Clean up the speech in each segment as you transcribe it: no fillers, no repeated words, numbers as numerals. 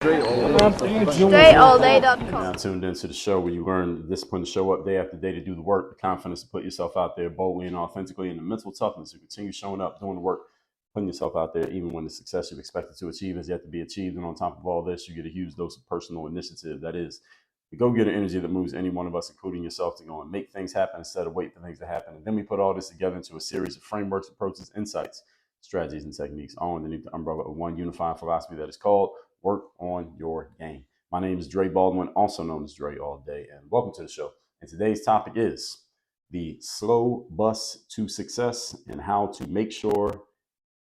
StrayAllDay.com. Now tuned into the show where you learn the discipline to show up day after day to do the work, the confidence to put yourself out there boldly and authentically, and the mental toughness to continue showing up, doing the work, putting yourself out there, even when the success you've expected to achieve has yet to be achieved. And on top of all this, you get a huge dose of personal initiative. That is the go-getter energy that moves any one of us, including yourself, to go and make things happen instead of wait for things to happen. And then we put all this together into a series of frameworks, approaches, insights, strategies, and techniques, all underneath the umbrella of one unifying philosophy that is called work on your game. My name is Dre Baldwin, also known as Dre All Day, and welcome to the show. And today's topic is the slow bus to success and how to make sure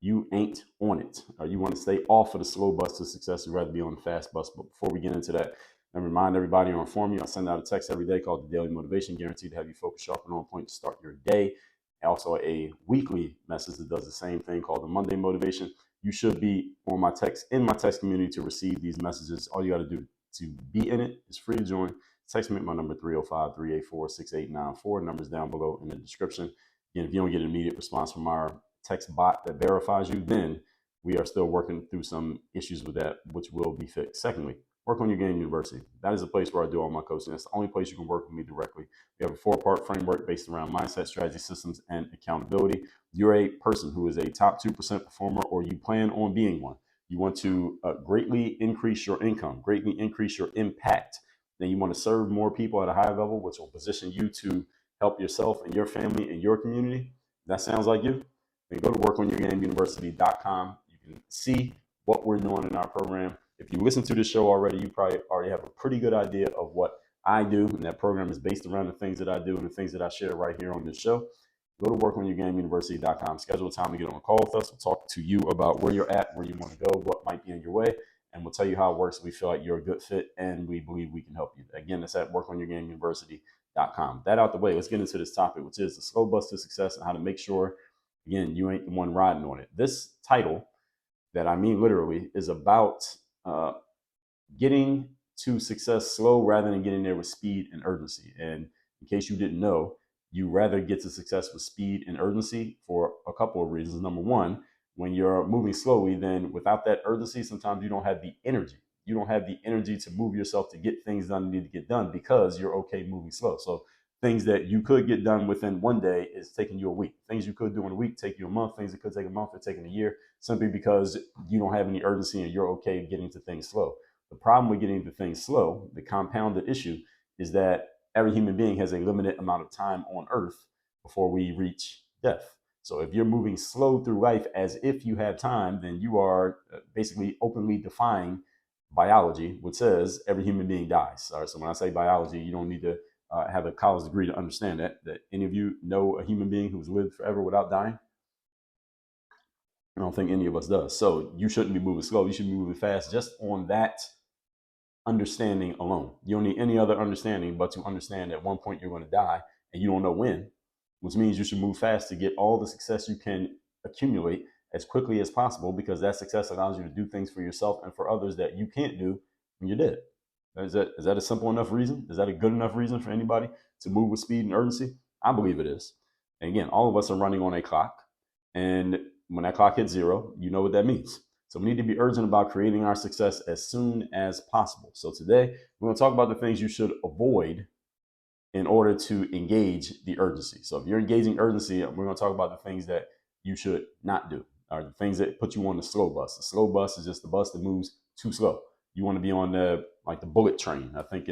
you ain't on it. You want to stay off of the slow bus to success. You'd rather be on the fast bus. But before we get into that, I remind everybody or inform you, I send out a text every day called the Daily Motivation, guaranteed to have you focused, sharp, and on point to start your day. Also, a weekly message that does the same thing called the Monday Motivation. You should be on my text community to receive these messages. All you got to do to be in it is free to join. Text me at my number 305-384-6894. Numbers down below in the description. Again, if you don't get an immediate response from our text bot that verifies you, then we are still working through some issues with that, which will be fixed. Secondly, Work on Your Game University. That is a place where I do all my coaching. That's the only place you can work with me directly. We have a 4-part framework based around mindset, strategy, systems, and accountability. You're a person who is a top 2% performer, or you plan on being one. You want to greatly increase your income, greatly increase your impact. Then you want to serve more people at a high level, which will position you to help yourself and your family and your community. That sounds like you? Then go to workonyourgameuniversity.com. You can see what we're doing in our program. If you listen to the show already, you probably already have a pretty good idea of what I do. And that program is based around the things that I do and the things that I share right here on this show. Go to workonyourgameuniversity.com. Schedule a time to get on a call with us. We'll talk to you about where you're at, where you want to go, what might be in your way, and we'll tell you how it works. We feel like you're a good fit, and we believe we can help you. Again, that's at workonyourgameuniversity.com. That out the way, let's get into this topic, which is the slow bus to success and how to make sure, again, you ain't the one riding on it. This title, that I mean literally, is about getting to success slow rather than getting there with speed and urgency. And in case you didn't know, you rather get to success with speed and urgency for a couple of reasons. Number one, when you're moving slowly, then without that urgency, sometimes you don't have the energy. You don't have the energy to move yourself to get things done you need to get done because you're okay moving slow. So things that you could get done within one day is taking you a week. Things you could do in a week take you a month. Things that could take a month are taking a year, simply because you don't have any urgency and you're okay getting to things slow. The problem with getting to things slow, the compounded issue, is that every human being has a limited amount of time on earth before we reach death. So if you're moving slow through life as if you have time, then you are basically openly defying biology, which says every human being dies. All right, so when I say biology, you don't need to have a college degree to understand that any of you know a human being who's lived forever without dying? I don't think any of us does. So you shouldn't be moving slow. You should be moving fast just on that understanding alone. You don't need any other understanding but to understand at one point you're going to die and you don't know when, which means you should move fast to get all the success you can accumulate as quickly as possible, because that success allows you to do things for yourself and for others that you can't do when you're dead. Is that a simple enough reason? Is that a good enough reason for anybody to move with speed and urgency? I believe it is. And again, all of us are running on a clock. And when that clock hits zero, you know what that means. So we need to be urgent about creating our success as soon as possible. So today, we're going to talk about the things you should avoid in order to engage the urgency. So if you're engaging urgency, we're going to talk about the things that you should not do, or the things that put you on the slow bus. The slow bus is just the bus that moves too slow. You want to be on the bullet train. I think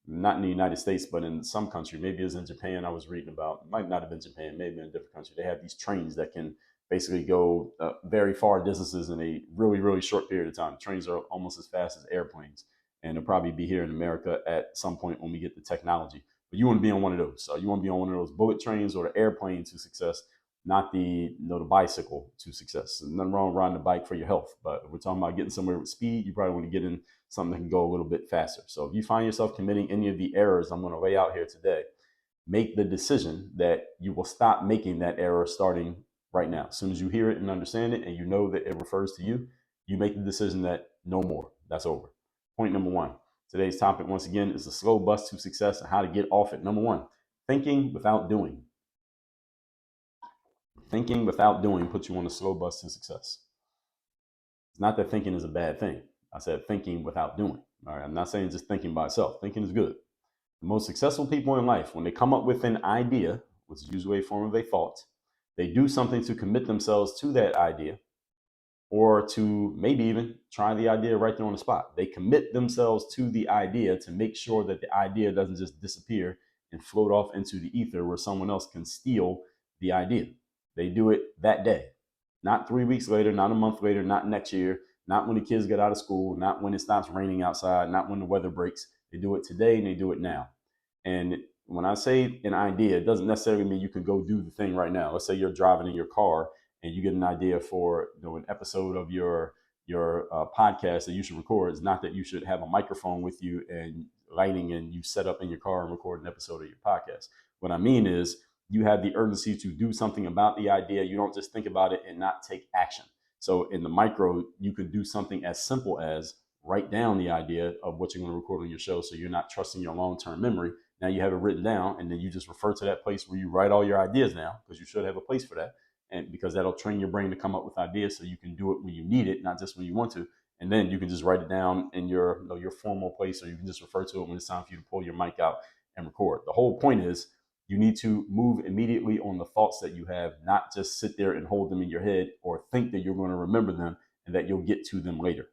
not in the United States, but in some country, maybe it's in Japan. I was reading about, it might not have been Japan, maybe in a different country. They have these trains that can basically go very far distances in a really, really short period of time. Trains are almost as fast as airplanes, and they'll probably be here in America at some point when we get the technology. But you want to be on one of those. So you want to be on one of those bullet trains or the airplane to success, not the bicycle to success. There's nothing wrong with riding a bike for your health, but if we're talking about getting somewhere with speed, you probably want to get in something that can go a little bit faster. So if you find yourself committing any of the errors I'm going to lay out here today, make the decision that you will stop making that error starting right now. As soon as you hear it and understand it and you know that it refers to you, you make the decision that no more. That's over. Point number one. Today's topic, once again, is the slow bus to success and how to get off it. Number one, thinking without doing. Thinking without doing puts you on a slow bus to success. It's not that thinking is a bad thing. I said thinking without doing. All right. I'm not saying just thinking by itself. Thinking is good. The most successful people in life, when they come up with an idea, which is usually a form of a thought, they do something to commit themselves to that idea, or to maybe even try the idea right there on the spot. They commit themselves to the idea to make sure that the idea doesn't just disappear and float off into the ether where someone else can steal the idea. They do it that day, not 3 weeks later, not a month later, not next year, not when the kids get out of school, not when it stops raining outside, not when the weather breaks. They do it today and they do it now. And when I say an idea, it doesn't necessarily mean you can go do the thing right now. Let's say you're driving in your car and you get an idea for an episode of your podcast that you should record. It's not that you should have a microphone with you and lighting and you set up in your car and record an episode of your podcast. What I mean is you have the urgency to do something about the idea. You don't just think about it and not take action. So in the micro, you could do something as simple as write down the idea of what you're going to record on your show, so you're not trusting your long-term memory. Now you have it written down, and then you just refer to that place where you write all your ideas now, because you should have a place for that. And because that'll train your brain to come up with ideas so you can do it when you need it, not just when you want to. And then you can just write it down in your formal place, or you can just refer to it when it's time for you to pull your mic out and record. The whole point is you need to move immediately on the thoughts that you have, not just sit there and hold them in your head or think that you're going to remember them and that you'll get to them later.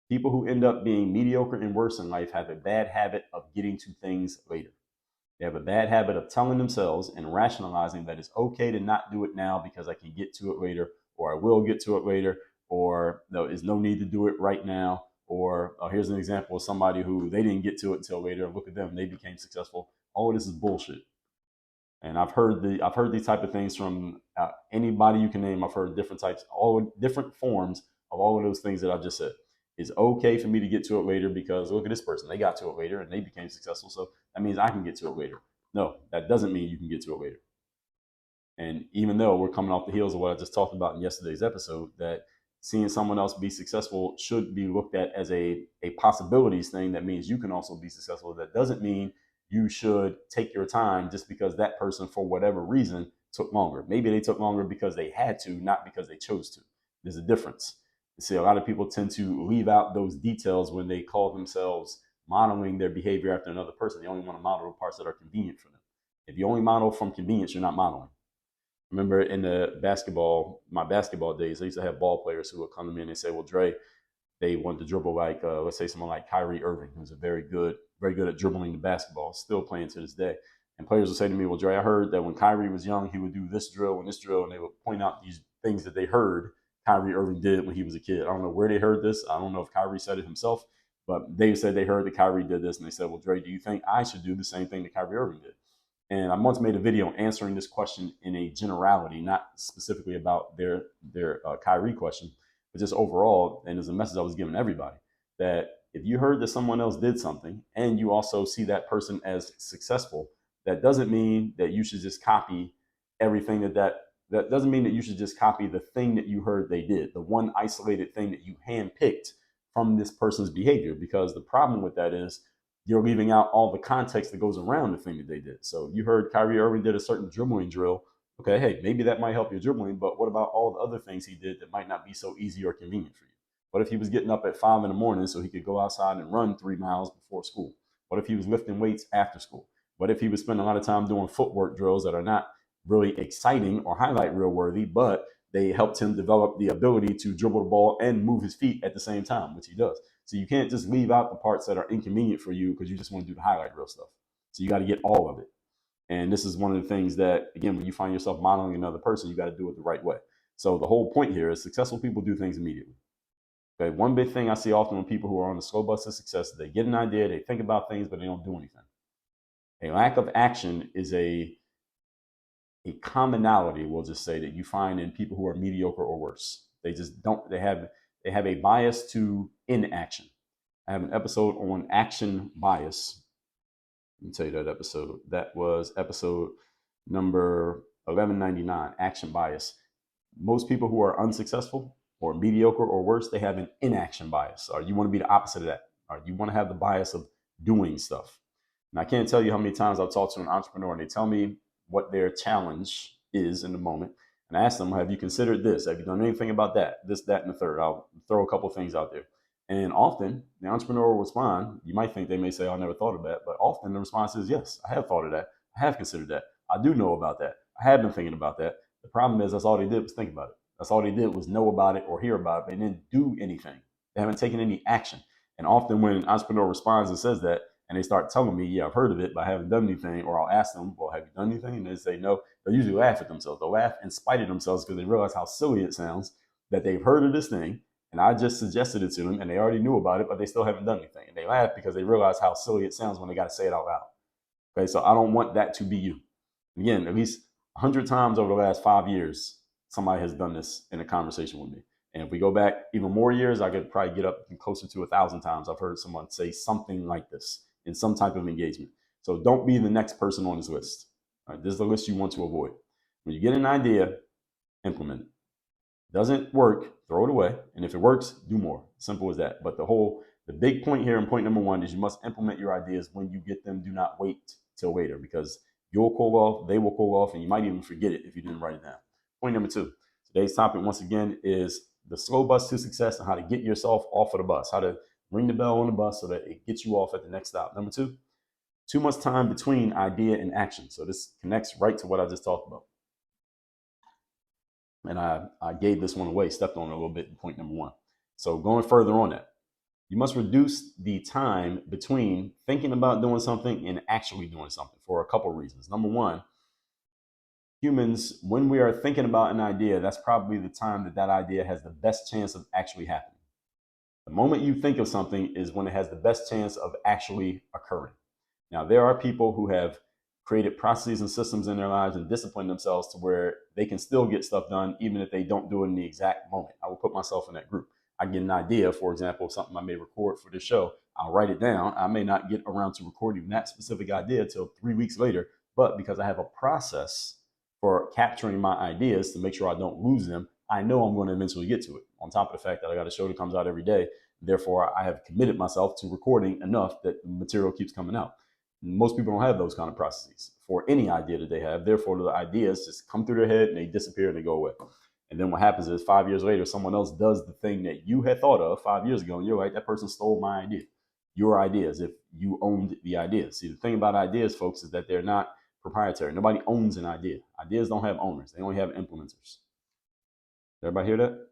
People who end up being mediocre and worse in life have a bad habit of getting to things later. They have a bad habit of telling themselves and rationalizing that it's okay to not do it now because I can get to it later, or I will get to it later, or there's no need to do it right now. Or here's an example of somebody who they didn't get to it until later. Look at them, they became successful. All this is bullshit. And I've heard these type of things from anybody you can name. I've heard different types, all different forms of all of those things that I just said. It's okay for me to get to it later because look at this person. They got to it later and they became successful. So that means I can get to it later. No, that doesn't mean you can get to it later. And even though we're coming off the heels of what I just talked about in yesterday's episode, that seeing someone else be successful should be looked at as a possibilities thing. That means you can also be successful. That doesn't mean you should take your time just because that person, for whatever reason, took longer. Maybe they took longer because they had to, not because they chose to. There's a difference. You see, a lot of people tend to leave out those details when they call themselves modeling their behavior after another person. They only want to model the parts that are convenient for them. If you only model from convenience, you're not modeling. Remember in my basketball days, I used to have ball players who would come to me and they say, well, Dre, they wanted to dribble like, let's say someone like Kyrie Irving, who's very good at dribbling the basketball, still playing to this day. And players would say to me, well, Dre, I heard that when Kyrie was young, he would do this drill and this drill, and they would point out these things that they heard Kyrie Irving did when he was a kid. I don't know where they heard this. I don't know if Kyrie said it himself, but they said they heard that Kyrie did this, and they said, well, Dre, do you think I should do the same thing that Kyrie Irving did? And I once made a video answering this question in a generality, not specifically about their Kyrie question, but just overall. And as a message I was giving everybody, that if you heard that someone else did something and you also see that person as successful, that doesn't mean that you should just copy everything that doesn't mean that you should just copy the thing that you heard they did, the one isolated thing that you handpicked from this person's behavior. Because the problem with that is you're leaving out all the context that goes around the thing that they did. So you heard Kyrie Irving did a certain dribbling drill. Okay, hey, maybe that might help your dribbling, but what about all the other things he did that might not be so easy or convenient for you? What if he was getting up at 5 a.m. so he could go outside and run 3 miles before school? What if he was lifting weights after school? What if he was spending a lot of time doing footwork drills that are not really exciting or highlight reel worthy, but they helped him develop the ability to dribble the ball and move his feet at the same time, which he does. So you can't just leave out the parts that are inconvenient for you because you just want to do the highlight reel stuff. So you got to get all of it. And this is one of the things that, again, when you find yourself modeling another person, you got to do it the right way. So the whole point here is successful people do things immediately. Okay, one big thing I see often when people who are on the slow bus of success is they get an idea, they think about things, but they don't do anything. A lack of action is a commonality, we'll just say, that you find in people who are mediocre or worse. They just don't, they have a bias to inaction. I have an episode on action bias. Let me tell you that episode. That was episode number 1199, action bias. Most people who are unsuccessful or mediocre or worse, they have an inaction bias. Or you want to be the opposite of that. Or you want to have the bias of doing stuff. And I can't tell you how many times I've talked to an entrepreneur and they tell me what their challenge is in the moment. And I ask them, have you considered this? Have you done anything about that? This, that, and the third. I'll throw a couple things out there. And often the entrepreneur will respond. You might think they may say, I never thought of that. But often the response is, yes, I have thought of that. I have considered that. I do know about that. I have been thinking about that. The problem is that's all they did was think about it. That's all they did was know about it or hear about it. They didn't do anything. They haven't taken any action. And often when an entrepreneur responds and says that, and they start telling me, yeah, I've heard of it, but I haven't done anything, or I'll ask them, well, have you done anything? And they say no. They'll usually laugh at themselves. They'll laugh in spite of themselves because they realize how silly it sounds that they've heard of this thing and I just suggested it to them and they already knew about it, but they still haven't done anything. And they laugh because they realize how silly it sounds when they got to say it out loud. Okay, so I don't want that to be you. Again, at least 100 times over the last 5 years, somebody has done this in a conversation with me. And if we go back even more years, I could probably get up closer to 1,000 times. I've heard someone say something like this in some type of engagement. So don't be the next person on this list. All right, this is the list you want to avoid. When you get an idea, implement it. Doesn't work, throw it away. And if it works, do more. Simple as that. But the big point here and point number one is you must implement your ideas when you get them. Do not wait till later because you'll cool off, they will cool off, and you might even forget it if you didn't write it down. Point number two. Today's topic, once again, is the slow bus to success and how to get yourself off of the bus, how to ring the bell on the bus so that it gets you off at the next stop. Number two, too much time between idea and action. So this connects right to what I just talked about. And I gave this one away, stepped on it a little bit in point number one. So going further on that, you must reduce the time between thinking about doing something and actually doing something for a couple of reasons. Number one, humans, when we are thinking about an idea, that's probably the time that that idea has the best chance of actually happening. The moment you think of something is when it has the best chance of actually occurring. Now, there are people who have created processes and systems in their lives and disciplined themselves to where they can still get stuff done even if they don't do it in the exact moment. I will put myself in that group. I get an idea, for example, something I may record for this show. I'll write it down. I may not get around to recording that specific idea till 3 weeks later, but because I have a process for capturing my ideas to make sure I don't lose them, I know I'm going to eventually get to it. On top of the fact that I got a show that comes out every day, therefore I have committed myself to recording enough that the material keeps coming out. Most people don't have those kind of processes for any idea that they have. Therefore, the ideas just come through their head and they disappear and they go away. And then what happens is 5 years later, someone else does the thing that you had thought of 5 years ago. And you're like, that person stole my idea. Your idea, as if you owned the idea. See, the thing about ideas, folks, is that they're not proprietary. Nobody owns an idea. Ideas don't have owners. They only have implementers. Everybody hear that?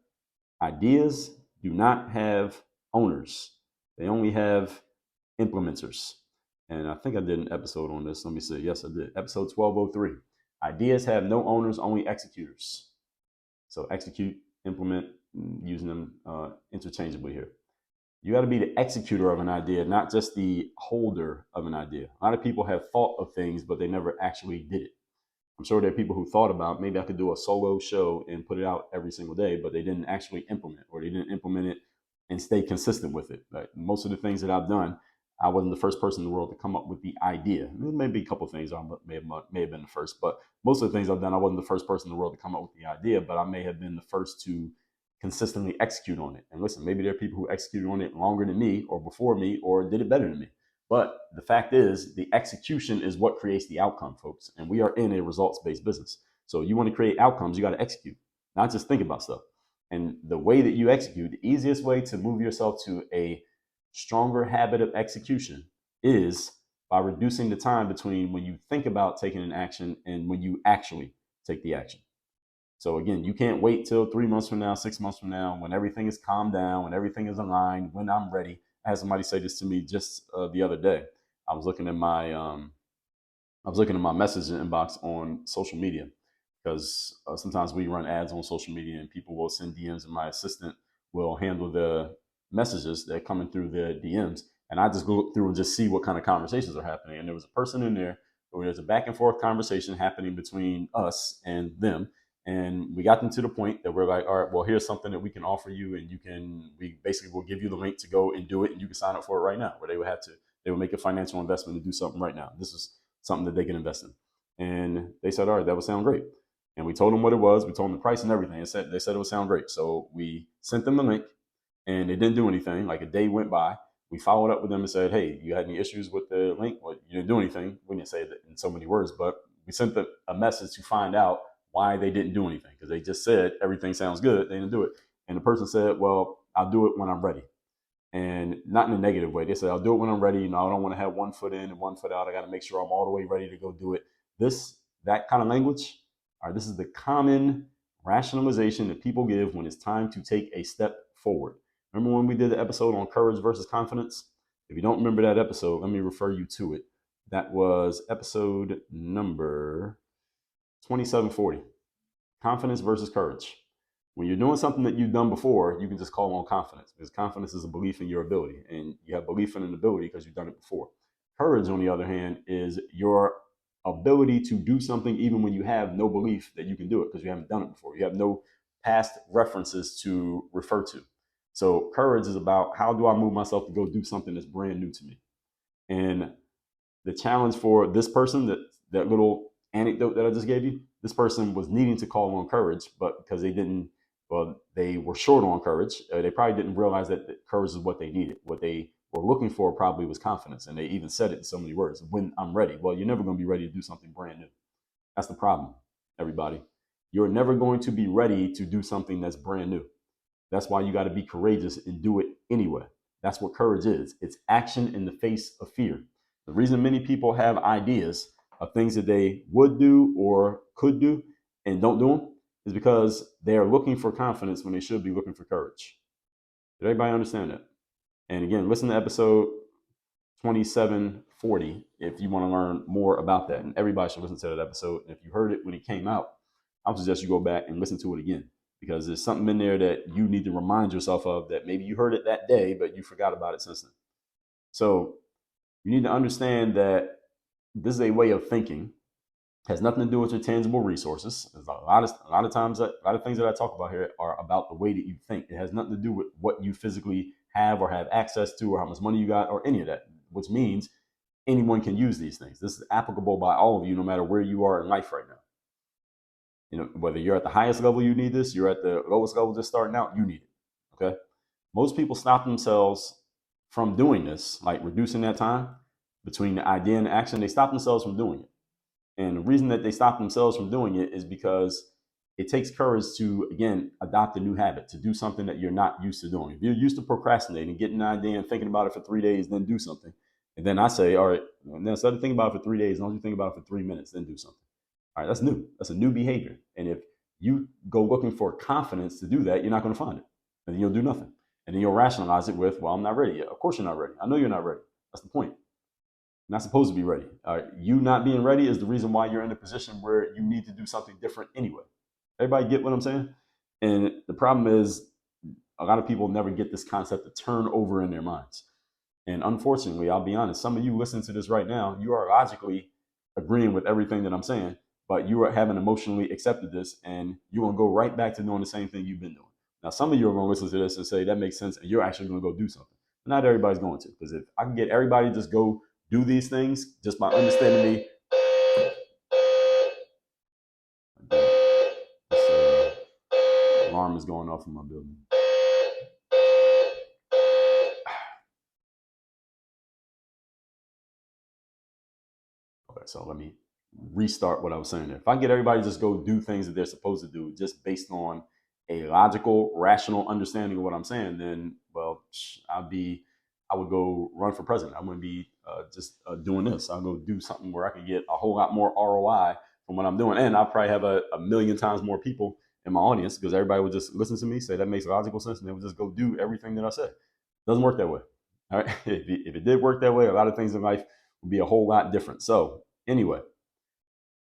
Ideas do not have owners. They only have implementers. And I think I did an episode on this. Let me see. Yes, I did. Episode 1203. Ideas have no owners, only executors. So execute, implement, using them interchangeably here. You got to be the executor of an idea, not just the holder of an idea. A lot of people have thought of things, but they never actually did it. I'm sure there are people who thought about, maybe I could do a solo show and put it out every single day, but they didn't actually implement, or they didn't implement it and stay consistent with it. Like most of the things that I've done, I wasn't the first person in the world to come up with the idea. There may be a couple of things I may have been the first, but most of the things I've done, I wasn't the first person in the world to come up with the idea, but I may have been the first to consistently execute on it. And listen, maybe there are people who executed on it longer than me or before me or did it better than me. But the fact is, the execution is what creates the outcome, folks. And we are in a results-based business. So you want to create outcomes, you got to execute, not just think about stuff. And the way that you execute, the easiest way to move yourself to a stronger habit of execution is by reducing the time between when you think about taking an action and when you actually take the action. So again, you can't wait till 3 months from now, 6 months from now, when everything is calmed down, when everything is aligned, when I'm ready. I had somebody say this to me just the other day. I was looking at my messaging inbox on social media because sometimes we run ads on social media and people will send DMs and my assistant will handle the messages that are coming through the DMs. And I just go through and just see what kind of conversations are happening. And there was a person in there where there's a back and forth conversation happening between us and them. And we got them to the point that we're like, all right, well, here's something that we can offer you. And we basically will give you the link to go and do it. And you can sign up for it right now, where they would make a financial investment and do something right now. This is something that they can invest in. And they said, all right, that would sound great. And we told them what it was. We told them the price and everything. They said it would sound great. So we sent them the link and they didn't do anything. Like a day went by. We followed up with them and said, hey, you had any issues with the link? Well, you didn't do anything. We didn't say that in so many words, but we sent them a message to find out why they didn't do anything, because they just said everything sounds good. They didn't do it. And the person said, well, I'll do it when I'm ready. and not in a negative way. They say, I'll do it when I'm ready. I don't want to have one foot in and one foot out. I got to make sure I'm all the way ready to go do it. That kind of language, all right, this is the common rationalization that people give when it's time to take a step forward. Remember when we did the episode on courage versus confidence? If you don't remember that episode, let me refer you to it. That was episode number 2740, confidence versus courage. When you're doing something that you've done before, you can just call on confidence, because confidence is a belief in your ability, and you have belief in an ability because you've done it before. Courage, on the other hand, is your ability to do something even when you have no belief that you can do it because you haven't done it before. You have no past references to refer to. So courage is about, how do I move myself to go do something that's brand new to me? And the challenge for this person, that little anecdote that I just gave you, this person was needing to call on courage, but because they were short on courage. They probably didn't realize that courage is what they needed. What they were looking for probably was confidence. And they even said it in so many words: when I'm ready. Well, you're never going to be ready to do something brand new. That's the problem, everybody. You're never going to be ready to do something that's brand new. That's why you got to be courageous and do it anyway. That's what courage is. It's action in the face of fear. The reason many people have ideas of things that they would do or could do and don't do them is because they are looking for confidence when they should be looking for courage. Did everybody understand that? And again, listen to episode 2740 if you want to learn more about that. And everybody should listen to that episode. And if you heard it when it came out, I would suggest you go back and listen to it again, because there's something in there that you need to remind yourself of, that maybe you heard it that day, but you forgot about it since then. So you need to understand that this is a way of thinking. It has nothing to do with your tangible resources. There's a lot of times, a lot of things that I talk about here are about the way that you think. It has nothing to do with what you physically have or have access to, or how much money you got, or any of that, which means anyone can use these things. This is applicable by all of you, no matter where you are in life right now. Whether you're at the highest level, you need this. You're at the lowest level, just starting out, you need it. Okay. Most people stop themselves from doing this, like reducing that time between the idea and the action. They stop themselves from doing it. And the reason that they stop themselves from doing it is because it takes courage to, again, adopt a new habit, to do something that you're not used to doing. If you're used to procrastinating, getting an idea and thinking about it for 3 days, then do something. And then I say, all right, then instead of thinking about it for 3 days, don't you think about it for 3 minutes, then do something. All right, that's new. That's a new behavior. And if you go looking for confidence to do that, you're not going to find it. And then you'll do nothing. And then you'll rationalize it with, well, I'm not ready yet. Of course you're not ready. I know you're not ready. That's the point. You're not supposed to be ready. You not being ready is the reason why you're in a position where you need to do something different anyway. Everybody get what I'm saying? And the problem is, a lot of people never get this concept to turn over in their minds. And unfortunately, I'll be honest, some of you listening to this right now, you are logically agreeing with everything that I'm saying, but you haven't emotionally accepted this, and you're going to go right back to doing the same thing you've been doing. Now, some of you are going to listen to this and say, that makes sense, and you're actually going to go do something. But not everybody's going to, because if I can get everybody to just go do these things just by understanding me. This alarm is going off in my building. Okay, so let me restart what I was saying there. If I get everybody to just go do things that they're supposed to do just based on a logical, rational understanding of what I'm saying, then, well, I would go run for president. I wouldn't be just doing this. I'll go do something where I can get a whole lot more ROI from what I'm doing. And I'll probably have a million times more people in my audience, because everybody would just listen to me, say that makes logical sense, and they would just go do everything that I said. It doesn't work that way. All right. If it did work that way, a lot of things in life would be a whole lot different. So anyway,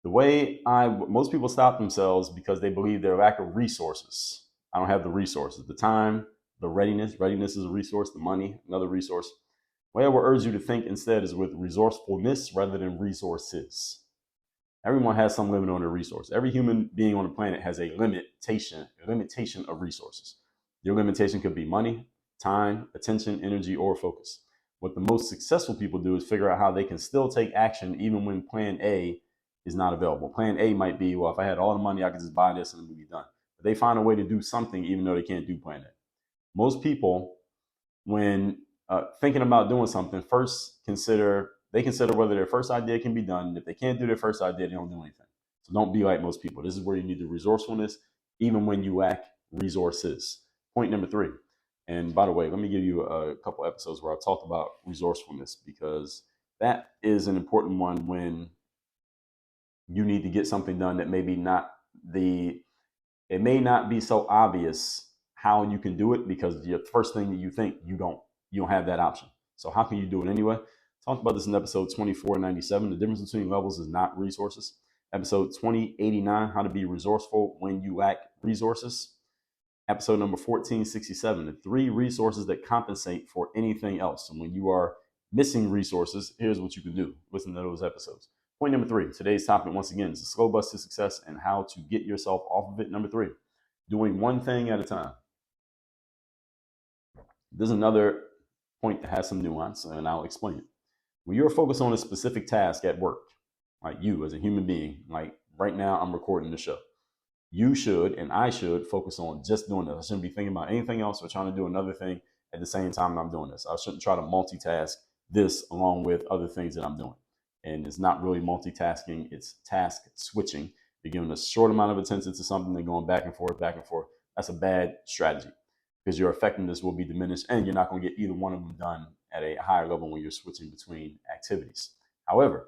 the way most people stop themselves because they believe their lack of resources. I don't have the resources, the time, the readiness. Readiness is a resource. The money, another resource. The way I would urge you to think instead is with resourcefulness rather than resources. Everyone has some limit on their resource. Every human being on the planet has a limitation of resources. Your limitation could be money, time, attention, energy, or focus. What the most successful people do is figure out how they can still take action even when plan A is not available. Plan A might be, well, if I had all the money, I could just buy this and it would be done. But they find a way to do something even though they can't do plan A. Most people, when thinking about doing something, first consider whether their first idea can be done. And if they can't do their first idea, they don't do anything. So don't be like most people. This is where you need the resourcefulness, even when you lack resources. Point number 3. And by the way, let me give you a couple episodes where I talked about resourcefulness, because that is an important one when you need to get something done that maybe not the it may not be so obvious how you can do it, because the first thing that you think, you don't have that option. So how can you do it anyway? Talked about this in episode 2497. The difference between levels is not resources. Episode 2089, how to be resourceful when you lack resources. Episode number 1467, the 3 resources that compensate for anything else. And when you are missing resources, here's what you can do. Listen to those episodes. Point number 3, today's topic, once again, is the slow bus to success and how to get yourself off of it. Number 3, doing one thing at a time. There's another point that has some nuance, and I'll explain it. When you're focused on a specific task at work, like you as a human being, like right now I'm recording the show, you should and I should focus on just doing this. I shouldn't be thinking about anything else or trying to do another thing at the same time I'm doing this. I shouldn't try to multitask this along with other things that I'm doing. And it's not really multitasking, it's task switching. You're giving a short amount of attention to something and going back and forth, back and forth. That's a bad strategy, because your effectiveness will be diminished and you're not going to get either one of them done at a higher level when you're switching between activities. However,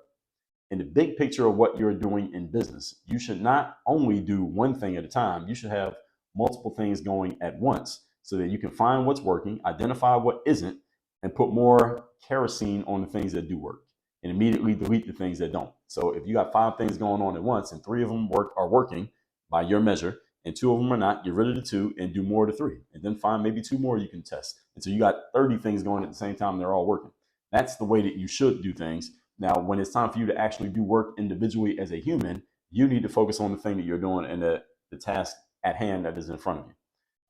in the big picture of what you're doing in business, you should not only do one thing at a time, you should have multiple things going at once so that you can find what's working, identify what isn't, and put more kerosene on the things that do work and immediately delete the things that don't. So if you got 5 things going on at once and 3 of them are working by your measure and 2 of them are not, get rid of the 2 and do more to 3, and then find maybe 2 more you can test. And so you got 30 things going at the same time, they're all working. That's the way that you should do things. Now, when it's time for you to actually do work individually as a human, you need to focus on the thing that you're doing and the task at hand that is in front of you.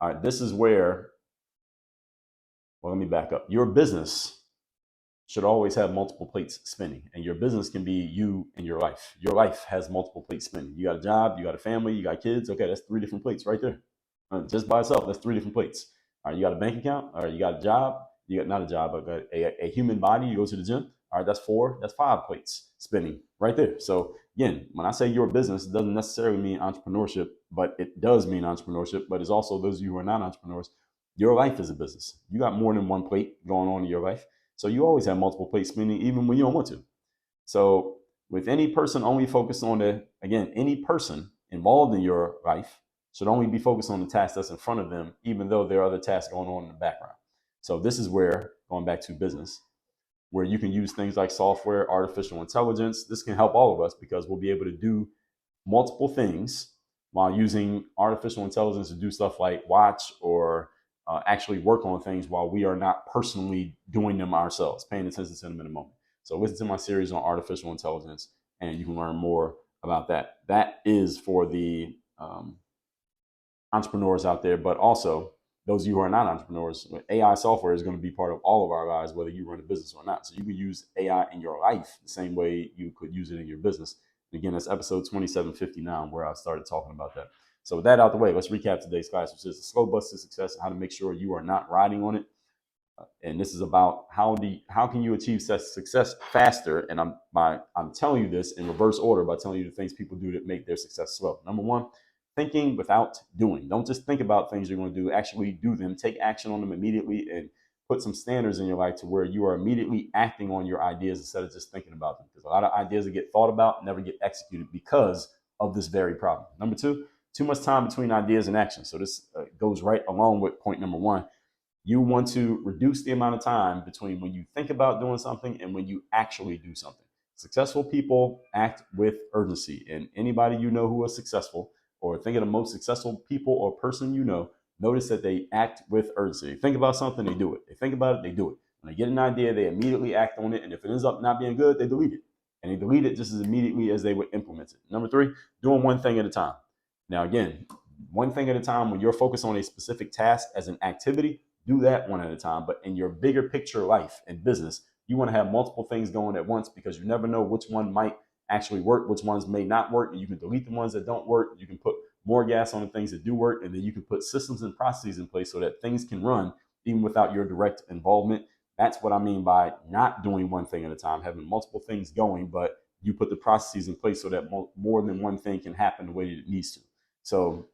All right, this is where, well, let me back up. Your business should always have multiple plates spinning, and your business can be you and your life. Your life has multiple plates spinning. You got a job, you got a family, you got kids. Okay, that's 3 different plates right there. Just by itself, that's 3 different plates. All right, you got a bank account, or you got a job, you got not a job, but a human body, you go to the gym. All right, that's 4, that's 5 plates spinning right there. So again, when I say your business, it doesn't necessarily mean entrepreneurship, but it does mean entrepreneurship. But it's also those of you who are not entrepreneurs, your life is a business. You got more than one plate going on in your life. So you always have multiple plates spinning, even when you don't want to. So with any person only focused on any person involved in your life should only be focused on the task that's in front of them, even though there are other tasks going on in the background. So this is where, going back to business, where you can use things like software, artificial intelligence. This can help all of us because we'll be able to do multiple things while using artificial intelligence to do stuff like watch or actually work on things while we are not personally doing them ourselves, paying attention to them in a moment. So listen to my series on artificial intelligence and you can learn more about that. That is for the entrepreneurs out there, but also those of you who are not entrepreneurs. AI software is going to be part of all of our lives, whether you run a business or not. So you can use AI in your life the same way you could use it in your business. And again, that's episode 2759 where I started talking about that. So with that out the way, let's recap today's class, which is the slow bus to success and how to make sure you are not riding on it. And this is about how can you achieve success faster. And I'm telling you this in reverse order by telling you the things people do that make their success slow. Number 1, thinking without doing. Don't just think about things you're going to do, actually do them. Take action on them immediately and put some standards in your life to where you are immediately acting on your ideas instead of just thinking about them. Because a lot of ideas that get thought about never get executed because of this very problem. Number 2, too much time between ideas and action. So this goes right along with point number 1. You want to reduce the amount of time between when you think about doing something and when you actually do something. Successful people act with urgency, and anybody you know who is successful, or think of the most successful people or person you know, notice that they act with urgency. They think about something, they do it. They think about it, they do it. When they get an idea, they immediately act on it, and if it ends up not being good, they delete it. And they delete it just as immediately as they would implement it. Number 3, doing one thing at a time. Now again, one thing at a time. When you're focused on a specific task as an activity, do that one at a time. But in your bigger picture life and business, you want to have multiple things going at once because you never know which one might actually work, which ones may not work. And you can delete the ones that don't work. You can put more gas on the things that do work. And then you can put systems and processes in place so that things can run even without your direct involvement. That's what I mean by not doing one thing at a time, having multiple things going, but you put the processes in place so that more than one thing can happen the way that it needs to. So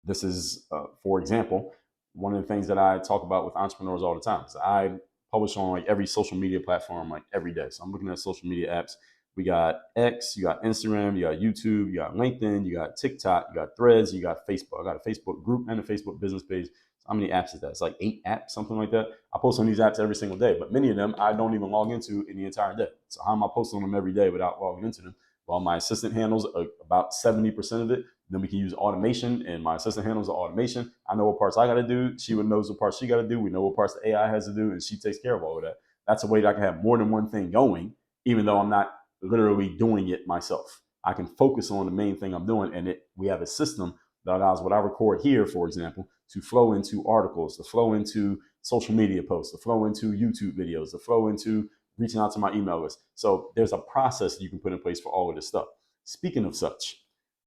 this is, for example, one of the things that I talk about with entrepreneurs all the time is I publish on like every social media platform like every day. So I'm looking at social media apps. We got X, you got Instagram, you got YouTube, you got LinkedIn, you got TikTok, you got Threads, you got Facebook. I got a Facebook group and a Facebook business page. So how many apps is that? It's like 8 apps, something like that. I post on these apps every single day, but many of them I don't even log into in the entire day. So how am I posting them every day without logging into them? Well, my assistant handles about 70% of it. Then we can use automation, and my assistant handles the automation. I know what parts I got to do. She knows what parts she got to do. We know what parts the AI has to do, and she takes care of all of that. That's a way that I can have more than one thing going, even though I'm not literally doing it myself. I can focus on the main thing I'm doing, and we have a system that allows what I record here, for example, to flow into articles, to flow into social media posts, to flow into YouTube videos, to flow into reaching out to my email list. So there's a process that you can put in place for all of this stuff. Speaking of such,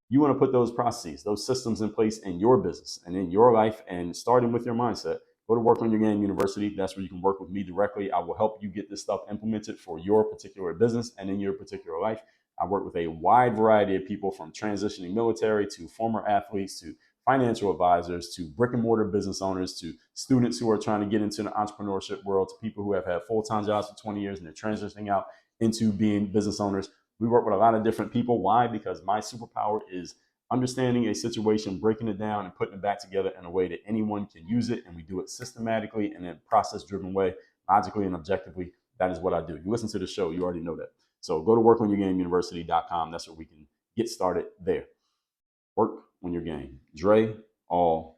you want to put those processes, those systems in place in your business and in your life, and starting with your mindset. Go to Work on Your Game University. That's where you can work with me directly. I will help you get this stuff implemented for your particular business and in your particular life. I work with a wide variety of people, from transitioning military to former athletes to financial advisors to brick and mortar business owners to students who are trying to get into the entrepreneurship world to people who have had full-time jobs for 20 years and they're transitioning out into being business owners. We work with a lot of different people. Why? Because my superpower is understanding a situation, breaking it down, and putting it back together in a way that anyone can use it. And we do it systematically and in a process-driven way, logically and objectively. That is what I do. You listen to the show, you already know that. So go to workonyourgameuniversity.com. That's where we can get started there. Work on your game. Dre, all